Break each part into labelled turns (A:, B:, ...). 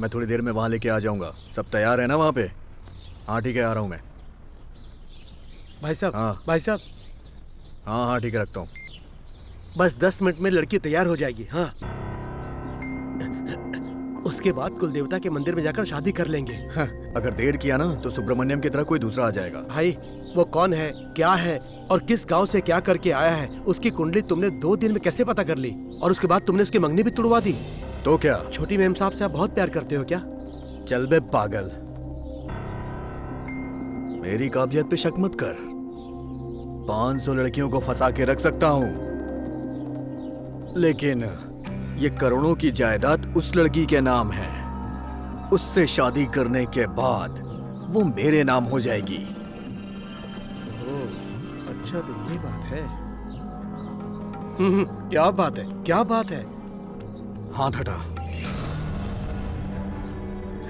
A: मैं थोड़ी देर में वहाँ लेके आ जाऊँगा। सब तैयार है ना वहाँ पे? हाँ ठीक है, आ रहा हूँ मैं।
B: भाई साहब।
A: हाँ
B: भाई साहब।
A: हाँ हाँ ठीक है, रखता हूँ।
B: बस 10 मिनट में लड़की तैयार हो जाएगी। हाँ, उसके बाद कुल देवता के मंदिर में जाकर शादी कर लेंगे।
A: हाँ, अगर देर किया ना तो सुब्रमण्यम की तरह कोई दूसरा आ जाएगा।
B: भाई वो कौन है, क्या है और किस गांव से क्या करके आया है, उसकी कुंडली तुमने 2 दिन में कैसे पता कर ली? और उसके बाद तुमने उसकी मंगनी भी तुड़वा दी।
A: तो क्या?
B: छोटी मेम साहब से आप बहुत प्यार करते हो क्या?
A: चल बे पागल, मेरी काबिलियत पे शक मत कर। 500 लड़कियों को फंसा के रख सकता हूँ, लेकिन ये करोड़ों की जायदाद उस लड़की के नाम है। उससे शादी करने के बाद वो मेरे नाम हो जाएगी।
B: ओह, अच्छा तो ये बात है। क्या बात है, क्या बात है?
A: हाथ हटा।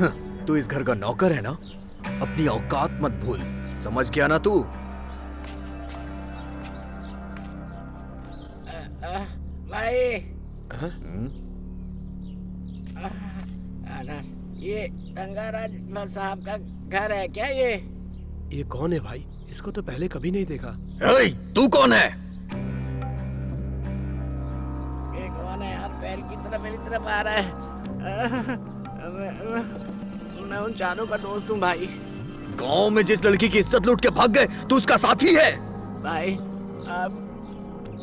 A: हाँ, तू इस घर का नौकर है ना? अपनी औकात मत भूल, समझ गया ना तू?
C: भाई
B: हाँ?
C: अनस, ये गंगाराज साहब का घर है क्या?
B: ये कौन है भाई? इसको तो पहले कभी नहीं देखा।
A: ए, तू कौन है?
C: ये कौन है यार? पैर की तरफ मेरी तरफ आ रहा है। मैं उन चारों का दोस्त हूँ भाई।
A: गांव में जिस लड़की की इज्जत लूट के भाग गए, तू उसका साथी है?
C: भाई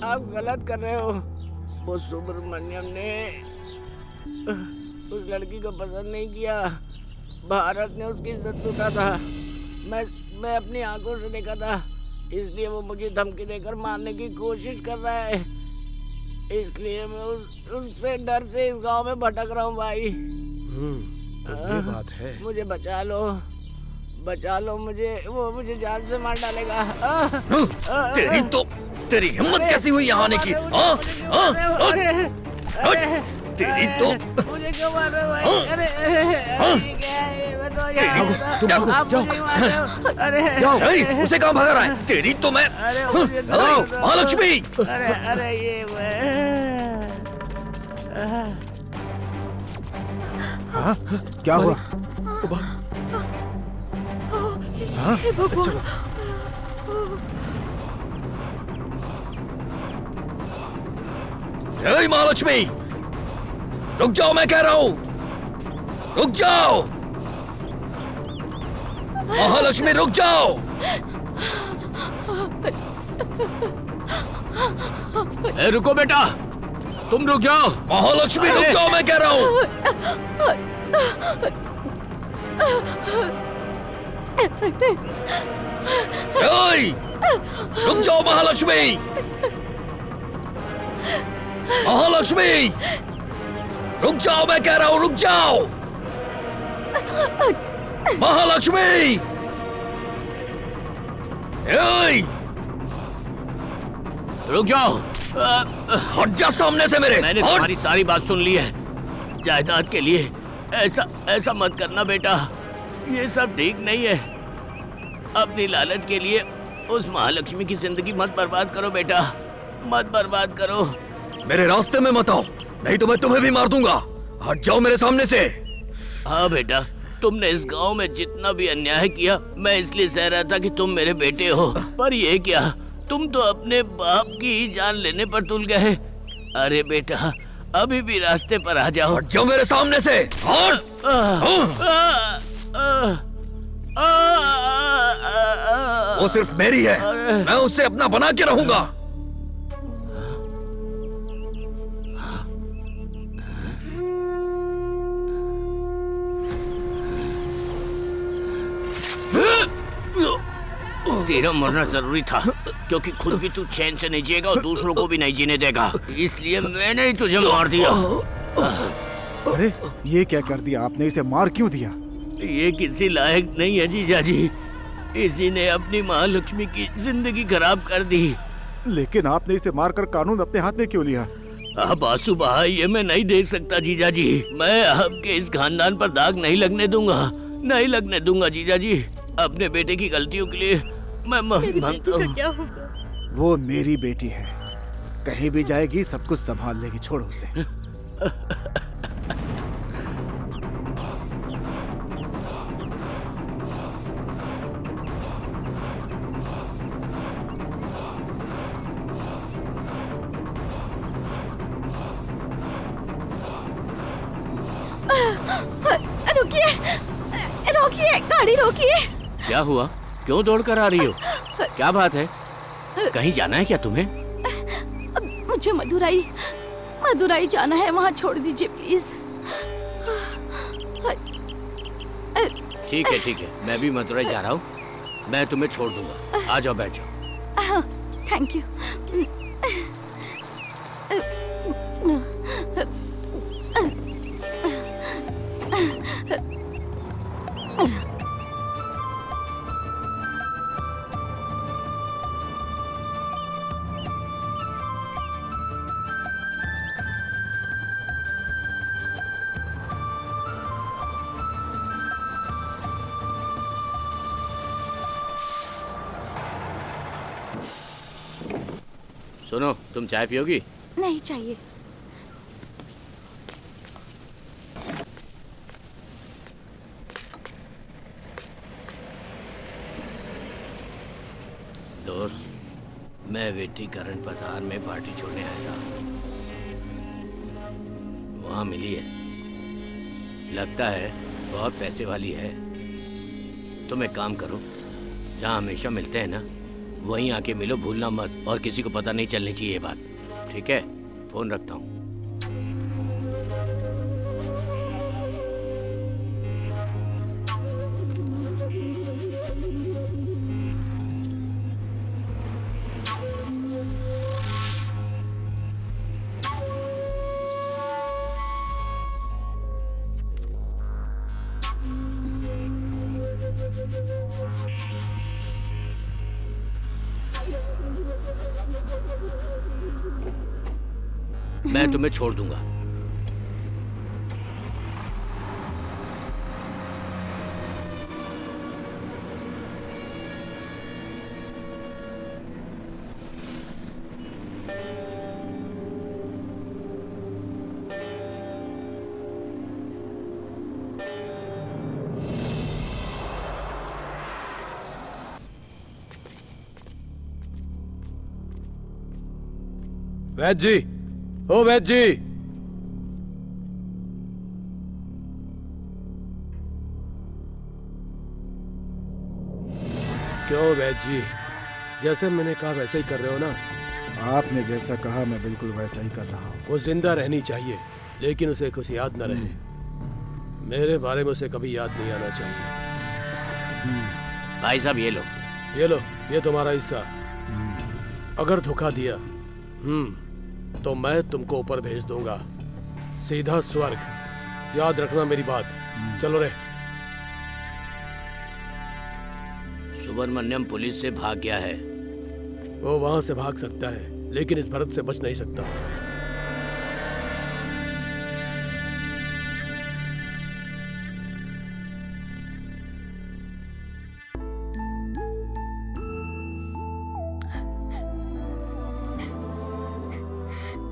C: आप गलत कर रहे हो। वो सुब्रमण्यम ने उस लड़की को पसंद नहीं किया। भारत ने उसकी इज्जत लूटा था। मैं अपनी आंखों से देखा था, इसलिए वो मुझे धमकी देकर मारने की कोशिश कर रहा है। इसलिए मैं उससे डर से इस गांव में भटक रहा हूँ भाई।
B: तो ये बात है।
C: मुझे बचा लो मुझे। वो मुझे जान से मार डालेगा।
A: तेरी हिम्मत कैसी हुई यहाँ आने की? तेरी तो
C: मुझे क्यों मार रहे हो भाई? अरे क्या है ये? मैं तो यहाँ आप मुझे मार रहे हो। अरे
A: उसे कहाँ भगा रहा है? तेरी तो मैं। महालक्ष्मी!
C: अरे ये
D: हाँ? क्या हुआ? हाँ? चलो।
A: हे महालक्ष्मी, रुक जाओ, मैं कह रहा हूँ, रुक जाओ। महालक्ष्मी रुक जाओ।
E: ए, रुको बेटा, तुम रुक जाओ।
A: महालक्ष्मी रुक जाओ, मैं कह रहा हूँ। रुक जाओ महालक्ष्मी। महालक्ष्मी रुक जाओ, मैं कह रहा हूँ, रुक जाओ। महालक्ष्मी!
E: रुक जाओ।
A: हट जा सामने से मेरे।
E: मैंने तुम्हारी सारी बात सुन ली है। जायदाद के लिए ऐसा मत करना बेटा, ये सब ठीक नहीं है। अपनी लालच के लिए उस महालक्ष्मी की जिंदगी मत बर्बाद करो बेटा, मत बर्बाद करो।
A: मेरे रास्ते में मत आओ, नहीं तो मैं तुम्हें भी मार दूंगा। हट जाओ मेरे सामने से।
E: हाँ बेटा, तुमने इस गांव में जितना भी अन्याय किया, मैं इसलिए सह रहा था कि तुम मेरे बेटे हो, पर ये क्या, तुम तो अपने बाप की ही जान लेने पर तुल गए। अरे बेटा, अभी भी रास्ते पर आ जाओ।
A: हट जाओ मेरे सामने से। हट! वो सिर्फ मेरी है, मैं उससे अपना बना के रहूंगा।
E: तेरा मरना जरूरी था, क्योंकि खुद भी तू चैन से नहीं जिएगा और दूसरों को भी नहीं जीने देगा, इसलिए मैंने ही तुझे मार दिया।
D: अरे ये क्या कर दिया आपने? इसे मार क्यों दिया?
E: ये किसी लायक नहीं है जीजा जी, इसी ने अपनी महालक्ष्मी की जिंदगी खराब कर दी।
D: लेकिन आपने इसे मारकर कानून अपने हाथ में क्यों लिया?
E: अब आंसू बहा ये मैं नहीं देख सकता जीजा जी। मैं आपके इस खानदान पर दाग नहीं लगने दूंगा, नहीं लगने दूंगा जीजा जी। अपने बेटे की गलतियों के लिए मैं माफी मांगता हूँ।
F: क्या होगा?
D: वो मेरी बेटी है, कहीं भी जाएगी सब कुछ संभाल लेगी, छोड़ो उसे।
F: रुकिए, रोकिए, गाड़ी रोकिए।
E: क्या हुआ? क्यों दौड़ कर आ रही हो? क्या बात है? कहीं जाना है क्या तुम्हें?
F: मुझे मदुराई जाना है, वहाँ छोड़ दीजिए प्लीज।
E: ठीक है, मैं भी मदुराई जा रहा हूँ। मैं तुम्हें छोड़ दूंगा, आ जाओ, बैठ जाओ।
F: Thank you.
E: सुनो, तुम चाय पियोगी?
F: नहीं चाहिए।
E: दोस्त, मैं वेट्टीकरण पठार में पार्टी छोड़ने आया था। वहाँ मिली है, लगता है बहुत पैसे वाली है। तुम एक काम करो, जहाँ हमेशा मिलते हैं ना, वहीं आके मिलो, भूलना मत। और किसी को पता नहीं चलनी चाहिए ये बात, ठीक है? फोन रखता हूँ। मैं तुम्हें छोड़ दूंगा।
B: वैद्य जी, ओ वैद्य जी। क्यों वैद्य जी, जैसे मैंने कहा वैसे ही कर रहे हो ना?
D: आपने जैसा कहा मैं बिल्कुल वैसा ही कर रहा हूँ।
B: वो जिंदा रहनी चाहिए, लेकिन उसे कुछ याद न रहे। मेरे बारे में उसे कभी याद नहीं आना चाहिए।
E: भाई साहब, ये लो।
B: ये लो, ये तुम्हारा हिस्सा। अगर धोखा दिया तो मैं तुमको ऊपर भेज दूंगा, सीधा स्वर्ग। याद रखना मेरी बात। चलो रे।
E: सुब्रमण्यम पुलिस से भाग गया है।
B: वो वहां से भाग सकता है, लेकिन इस भरत से बच नहीं सकता।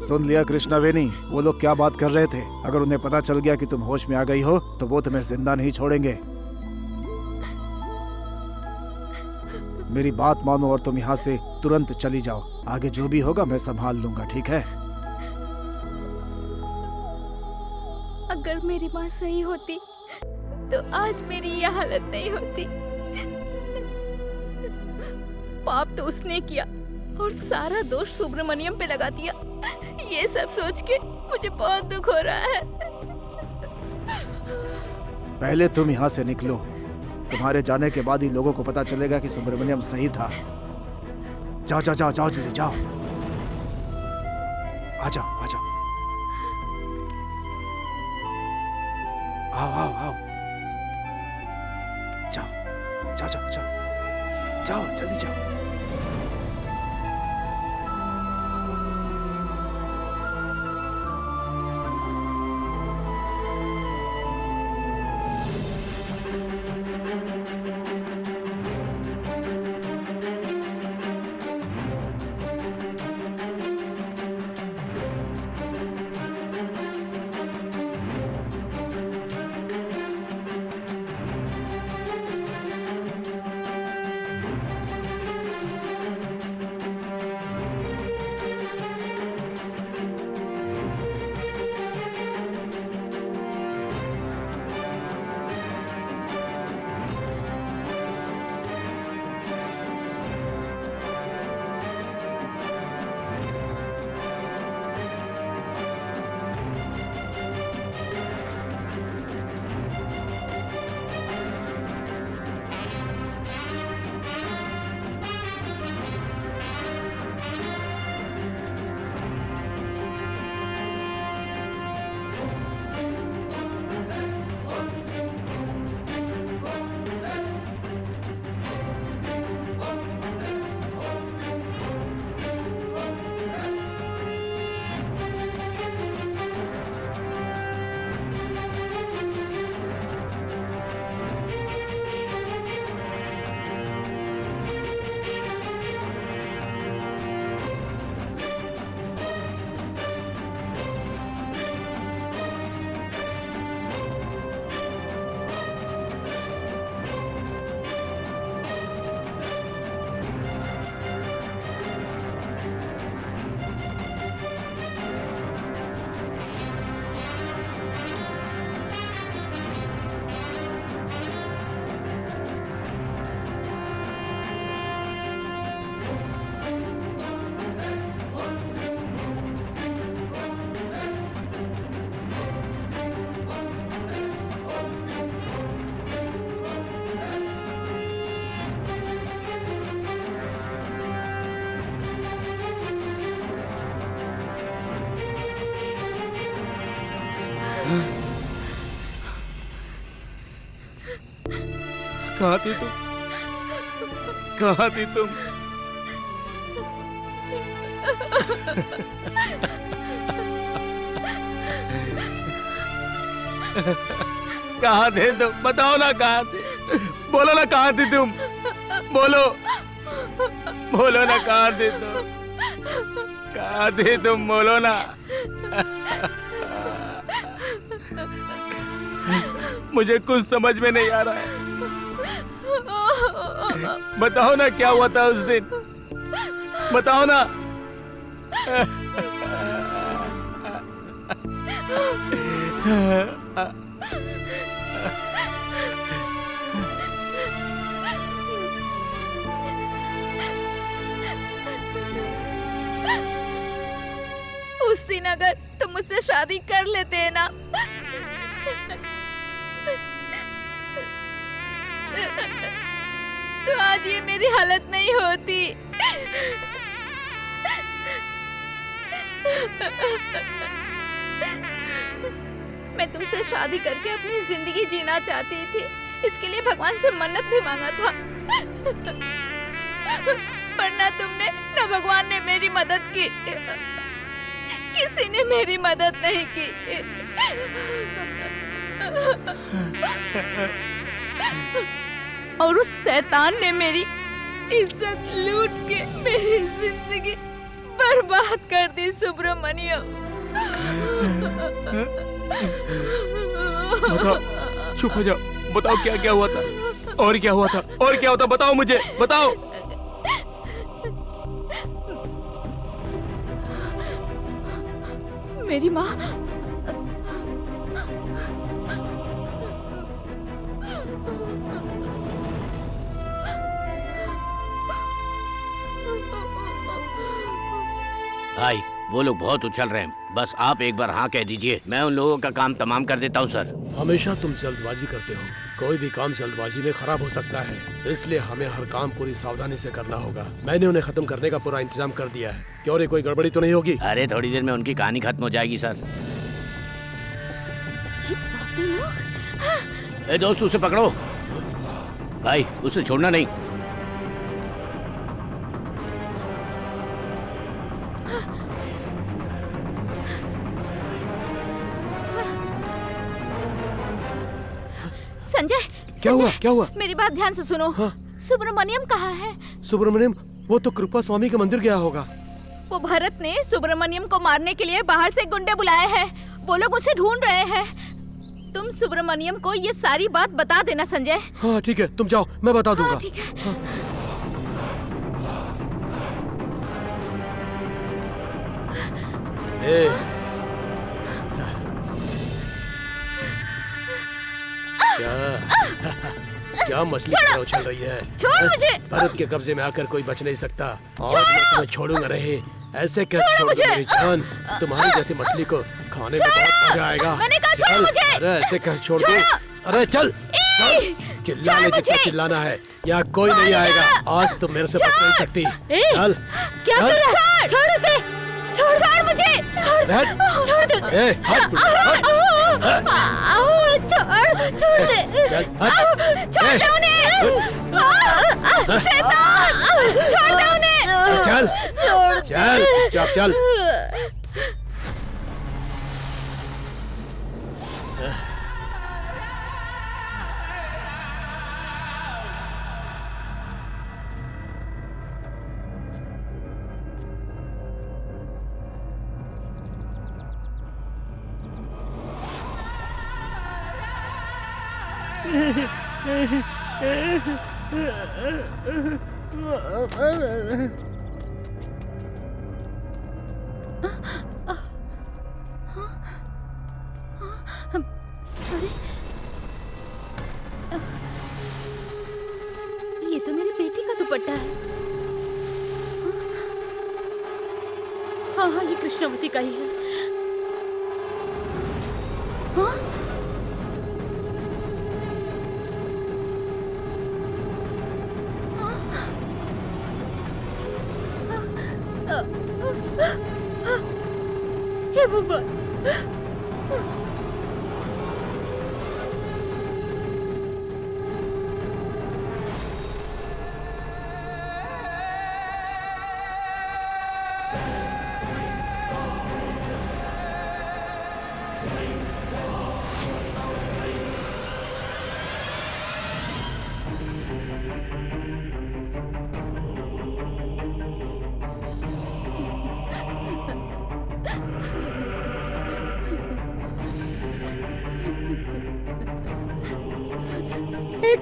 D: सुन लिया कृष्णावेनी, वो लोग क्या बात कर रहे थे? अगर उन्हें पता चल गया कि तुम होश में आ गई हो तो वो तुम्हें जिंदा नहीं छोड़ेंगे। मेरी बात मानो और तुम यहाँ से तुरंत चली जाओ। आगे जो भी होगा मैं संभाल लूंगा, ठीक है?
F: अगर मेरी माँ सही होती तो आज मेरी यह हालत नहीं होती। पाप तो उसने किया और सारा दोष सुब्रमण्यम पे लगा दिया। ये सब सोच के मुझे बहुत दुख हो रहा है।
D: पहले तुम यहाँ से निकलो। तुम्हारे जाने के बाद ही लोगों को पता चलेगा कि सुब्रमण्यम सही था। जाओ जाओ जाओ जाओ, जल्दी जाओ। आ जाओ आ जाओ, आओ आओ आओ, जाओ जाओ जाओ जाओ जाओ, जल्दी जाओ।
A: कहाँ थी तुम? कहाँ थी तुम? कहाँ थे तुम? बताओ ना कहाँ थे? बोलो ना कहाँ थी तुम? बोलो, बोलो ना कहाँ थे तुम? कहाँ थे तुम? बोलो ना। मुझे कुछ समझ में नहीं आ रहा है। बताओ ना क्या हुआ था उस दिन? बताओ ना।
F: उस दिन अगर तुम मुझसे शादी कर लेते ना, तो आज ये मेरी हालत नहीं होती। मैं तुमसे शादी करके अपनी जिंदगी जीना चाहती थी। इसके लिए भगवान से मन्नत भी मांगा था, पर ना तुमने ना भगवान ने मेरी मदद की। किसी ने मेरी मदद नहीं की। और उस शैतान ने मेरी इज्जत लूट के मेरी जिंदगी बर्बाद कर दी सुब्रमण्यम।
A: बताओ, चुप हो जाओ। बताओ क्या क्या हुआ था? और क्या हुआ था? और क्या होता? बताओ मुझे, बताओ।
F: मेरी माँ
E: भाई वो लोग बहुत उछल रहे हैं, बस आप एक बार हाँ कह दीजिए, मैं उन लोगों का काम तमाम कर देता हूँ सर।
B: हमेशा तुम जल्दबाजी करते हो। कोई भी काम जल्दबाजी में खराब हो सकता है, इसलिए हमें हर काम पूरी सावधानी से करना होगा। मैंने उन्हें खत्म करने का पूरा इंतजाम कर दिया है। क्यों रे, कोई गड़बड़ी तो नहीं होगी?
E: अरे थोड़ी देर में उनकी कहानी खत्म हो जाएगी सर। ए दोस्त, उसे पकड़ो भाई, उसे छोड़ना नहीं।
F: संजय,
B: क्या हुआ? क्या हुआ?
F: मेरी बात ध्यान से सुनो।
B: हाँ?
F: सुब्रमण्यम कहाँ है?
B: सुब्रमण्यम? वो तो कृपा स्वामी के मंदिर गया होगा।
F: वो भरत ने सुब्रमण्यम को मारने के लिए बाहर से गुंडे बुलाए हैं। वो लोग उसे ढूंढ रहे हैं। तुम सुब्रमण्यम को ये सारी बात बता देना संजय।
B: हाँ ठीक है, तुम जाओ, मैं बता दूंगा।
F: हाँ, ठीक है।
B: हाँ। क्या मछली की तरह उछल रही है?
F: छोड़ मुझे।
B: भारत के कब्जे में आकर कोई बच नहीं सकता। और
F: छोड़ो।
B: मैं तुम्हें छोड़ूंगा नहीं। ऐसे कैसे
F: छोड़ो
B: छोड़
F: मुझे।
B: मेरी जान? तुम्हारी जैसी मछली को खाने में बहुत मजा आएगा।
F: मैंने कहा छोड़ो
B: चल।
F: मुझे।
B: अरे ऐसे कैसे छोड़ दूं?
F: छोड़ो।
B: अरे चल चल। चिल्लाने
F: छोड़
B: जितना
F: मुझे।
B: चिल्लाना है, यहाँ कोई नहीं आएगा। आज तुम मेरे से बच नहीं सकती। चल
F: क्या कर रहा है? छोड़ उसे। छोड़ मुझे। छोड़ दे। छोड़ दे। छोड़ दे उन्हें। शैतान, छोड़ दे उन्हें।
B: चल चल चल चल।
F: ये तो मेरी बेटी का दुपट्टा है। हाँ, ये कृष्णवती का ही है। हाँ? हे भगवान।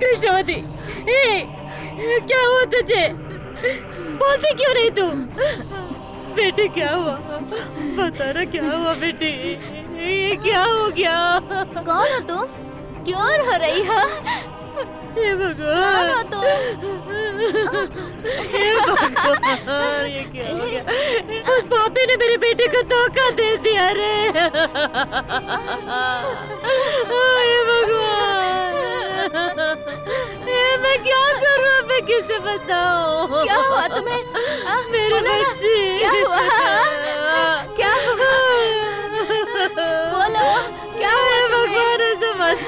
G: कृष्णवती, क्या हुआ तुझे? बोलती क्यों नहीं तू? बेटी क्या हुआ? बता ना क्या हुआ बेटी? ये क्या हो गया?
F: कौन हो तुम? क्यों रो रही हो?
G: हे भगवान,
F: कौन हो तुम?
G: हे भगवान, ये क्या हो गया? उस पापी ने मेरे बेटे को धोखा दे दिया रे। हे भगवान, मैं क्या करूं? मैं किसे बताऊं?
F: क्या हुआ तुम्हें?
G: मेरे
F: बोलो ना,
G: बच्चे।
F: क्या हुआ? क्या हुआ? बोलो, क्या हुआ
G: हे
F: तुम्हें?
G: भगवान, ऐसे मत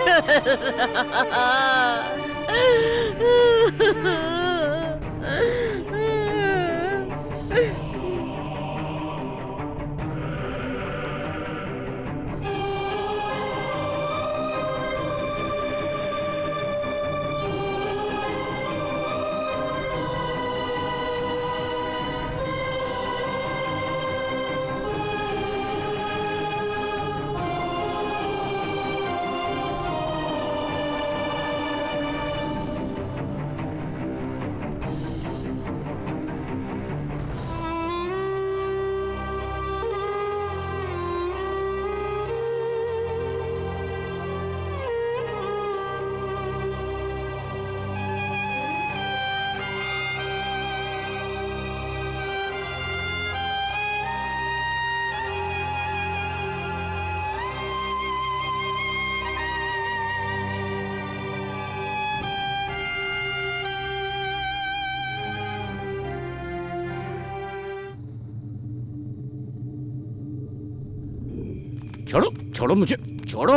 E: छोड़ो, छोड़ो मुझे, छोड़ो।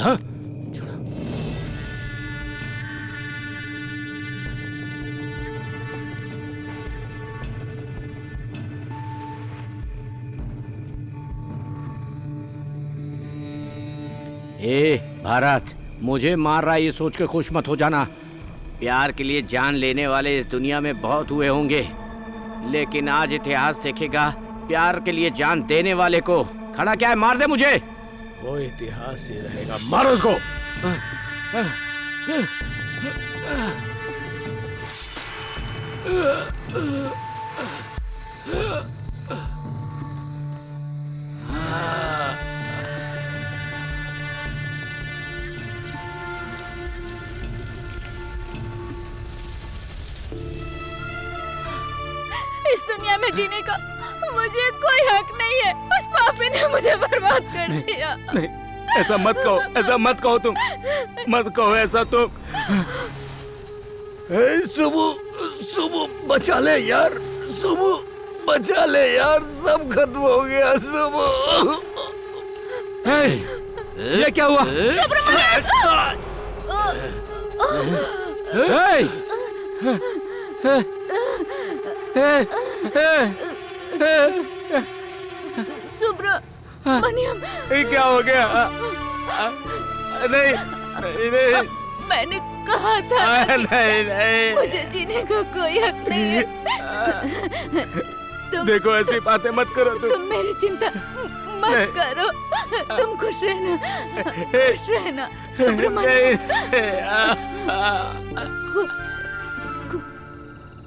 E: हाँ? छोड़ो। भारत, मुझे मार रहा है ये सोच के खुश मत हो जाना। प्यार के लिए जान लेने वाले इस दुनिया में बहुत हुए होंगे, लेकिन आज इतिहास देखेगा प्यार के लिए जान देने वाले को। खड़ा क्या है? मार दे मुझे।
B: वो इतिहास ही रहेगा। मारो उसको।
F: इस दुनिया में जीने का मुझे कोई हक नहीं है। उस पापी ने मुझे बर्बाद कर दिया।
A: नहीं, ऐसा मत कहो, ऐसा मत कहो, तुम मत कहो ऐसा। तुम
D: सुबह बचा ले यार, सुबह बचा ले यार, सब खत्म हो गया सुबह।
A: ये क्या हुआ?
F: सुब्रमण्यम,
A: ये क्या हो गया? नहीं नहीं नहीं,
F: मैंने कहा था ना कि
A: नहीं नहीं।
F: मुझे जीने का कोई हक नहीं है।
A: देखो ऐसी बातें मत करो तुम।
F: तुम मेरी चिंता मत करो। तुम खुश रहना, खुश रहना सुब्रमण्यम।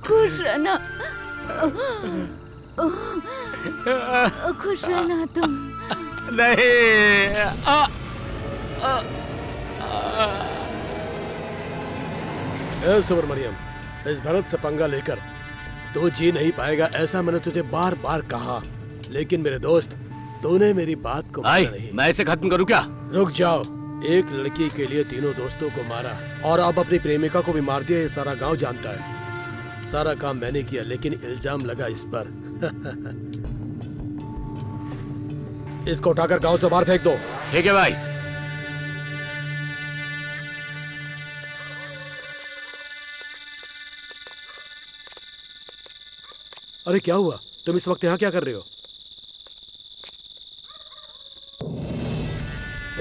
F: खुश रहना, खुश रहना तुम।
A: नहीं।
B: सुब्रमण्यम, इस भरत से पंगा लेकर तू जी नहीं पाएगा, ऐसा मैंने तुझे बार बार कहा, लेकिन मेरे दोस्त तूने मेरी बात को माना नहीं।
E: मैं इसे खत्म करूं क्या?
B: रुक जाओ। एक लड़की के लिए तीनों दोस्तों को मारा और अब अपनी प्रेमिका को भी मार दिया, ये सारा गांव जानता है। सारा काम मैंने किया, लेकिन इल्जाम लगा इस पर। इसको उठाकर गांव से बाहर फेंक दो।
E: ठीक है भाई।
B: अरे क्या हुआ? तुम इस वक्त यहाँ क्या कर रहे हो?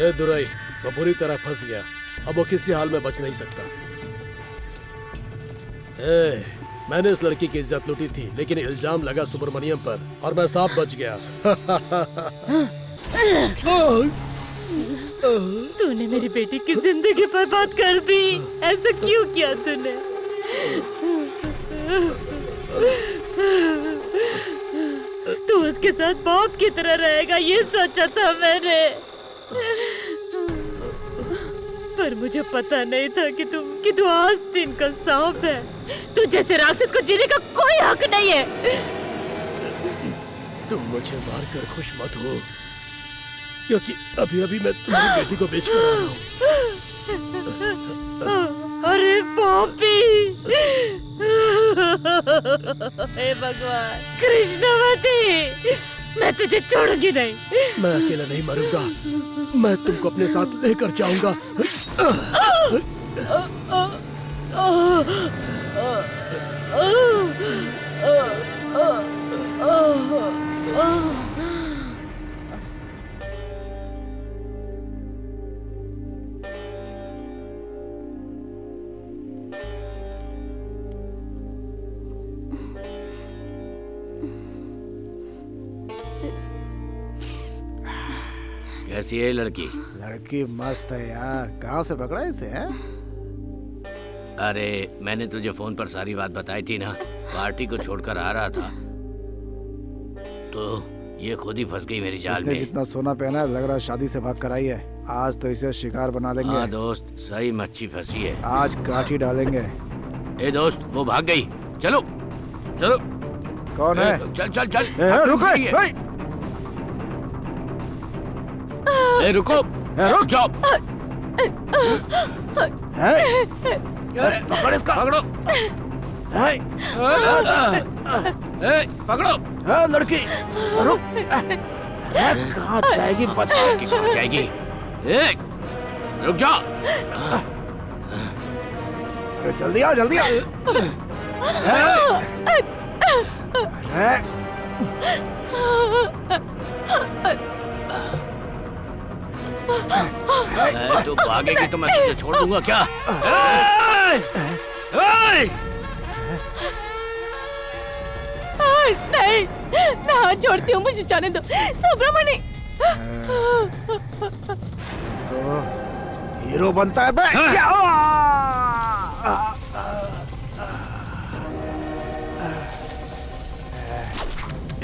B: ए दुराई, वो बुरी तरह फंस गया, अब वो किसी हाल में बच नहीं सकता। मैंने इस लड़की की इज्जत लूटी थी, लेकिन इल्जाम लगा सुब्रमण्यम पर और मैं साफ बच गया।
G: तूने मेरी बेटी की जिंदगी बर्बाद कर दी। ऐसा क्यों किया तूने? तू उसके साथ बाप की तरह रहेगा ये सोचा था मैंने, पर मुझे पता नहीं था कि तू आस्तीन का सांप है। तू जैसे राक्षस को जीने का कोई हक नहीं है।
B: तुम मुझे मारकर खुश मत हो, क्योंकि अभी अभी मैं तुम्हारी बेटी को बेच कर आया हूँ।
G: अरे पापी! हे भगवान कृष्णवती, मैं तुझे छोड़ूंगी नहीं।
B: मैं अकेला नहीं मरूंगा, मैं तुमको अपने साथ लेकर जाऊंगा।
E: कैसी है लड़की?
D: लड़की मस्त है यार, कहाँ से पकड़ा इसे हैं?
E: अरे मैंने तुझे फोन पर सारी बात बताई थी ना, पार्टी को छोड़कर आ रहा था तो ये खुद ही फंस गई मेरी जाल
D: इसने
E: में।
D: जितना सोना पहना है लग रहा है शादी से भाग कर आई है। आज तो इसे शिकार बना देंगे।
E: हाँ दोस्त, सही मच्छी फंसी है।
D: आज काठी डालेंगे।
E: ए दोस्त, वो भाग गई। चलो चलो।
D: कौन है?
E: चल चल चल।
D: रुको
E: ए रुको, रुक जाओ।
D: पकड़ इसका।
E: पकड़ो। ए पकड़ो।
D: लड़की रुक। कहाँ जाएगी? बच
E: के कहाँ जाएगी? ए रुक जा।
D: अरे जल्दी आ, जल्दी आ।
E: तो भागेगी तो मैं तुझे छोड़ दूंगा क्या?
G: नहीं, मैं हाथ छोड़ती हूँ, मुझे जाने दो सुब्रमणि।
D: तो हीरो बनता है बे।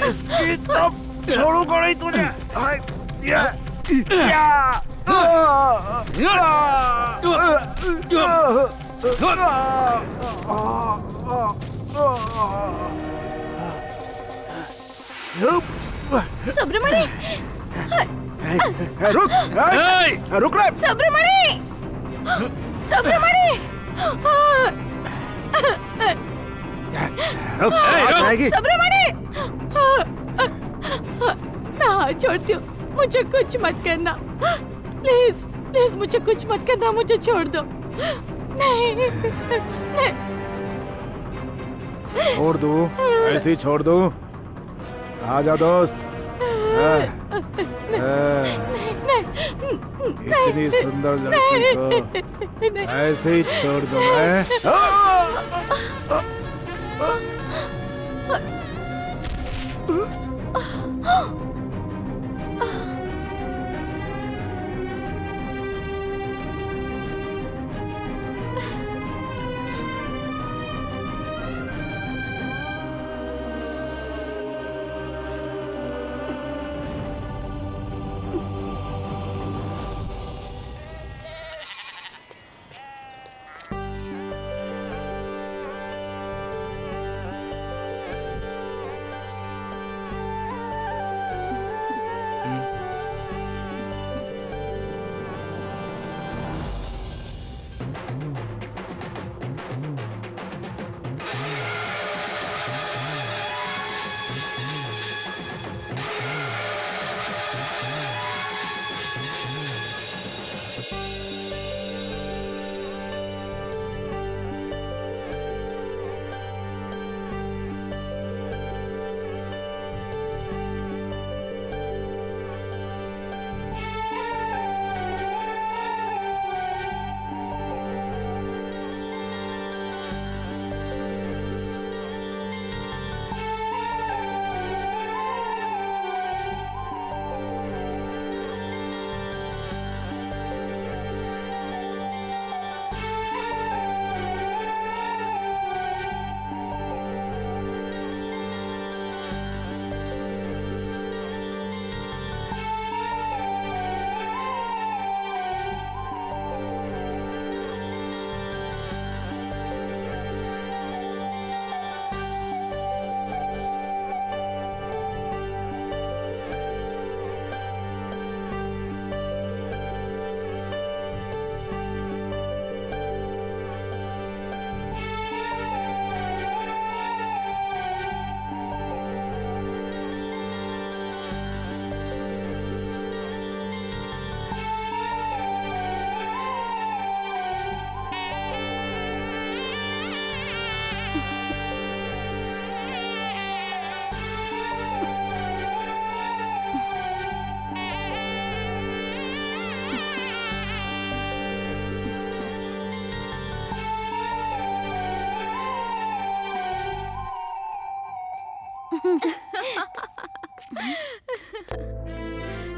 D: इसकी तो छोड़ूंगा नहीं तुझे।
G: सुब्रमणि,
D: रुक रुक रे।
G: सुब्रमणि, सुब्रमणि,
D: रुक, जाएगी।
G: सुब्रमणि, मैं हाथ छोड़ती हूँ, मुझे कुछ मत करना। प्लीज प्लीज मुझे कुछ मत करना, मुझे छोड़ दो। नहीं, नहीं।
D: छोड़ दूं? ऐसे ही छोड़ दूं? आजा दोस्त। इतनी सुंदर लड़की को ऐसे ही छोड़ दूं मैं?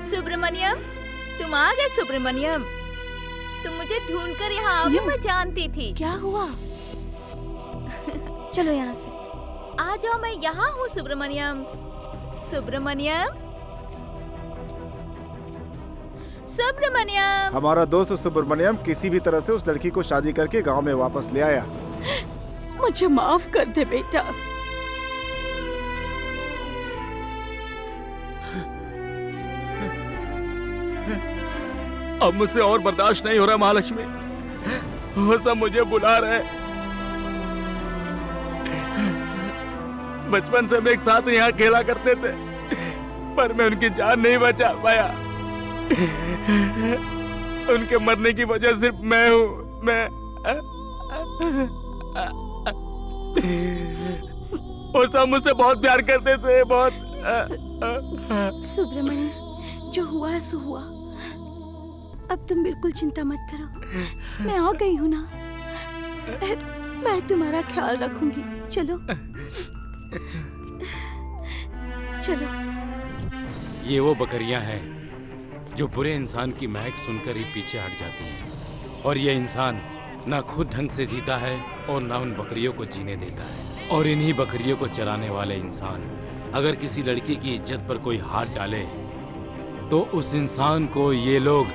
F: सुब्रमण्यम, तुम आ गए। सुब्रमण्यम, तुम मुझे ढूंढकर यहाँ आओगे मैं जानती थी।
H: क्या हुआ? चलो यहाँ से।
F: आ जाओ, मैं यहाँ हूँ। सुब्रमण्यम, सुब्रमण्यम, सुब्रमण्यम।
D: हमारा दोस्त सुब्रमण्यम किसी भी तरह से उस लड़की को शादी करके गांव में वापस ले आया।
H: मुझे माफ कर दे बेटा।
A: अब मुझसे और बर्दाश्त नहीं हो रहा महालक्ष्मी। वो सब मुझे बुला रहे हैं। बचपन से हम एक साथ यहाँ खेला करते थे, पर मैं उनकी जान नहीं बचा पाया। उनके मरने की वजह सिर्फ मैं हूँ। वो सब मुझसे बहुत प्यार करते थे, बहुत।
H: सुब्रमण्यम, जो हुआ सो हुआ। अब तुम बिल्कुल चिंता मत करो। मैं आ गई हूँ ना। मैं तुम्हारा ख्याल रखूंगी। चलो चलो।
A: ये वो बकरियां हैं जो बुरे इंसान की महक सुनकर ही पीछे हट जाती हैं। और ये इंसान ना खुद ढंग से जीता है और ना उन बकरियों को जीने देता है। और इन्हीं बकरियों को चराने वाले इंसान अगर किसी लड़की की इज्जत पर कोई हाथ डाले तो उस इंसान को ये लोग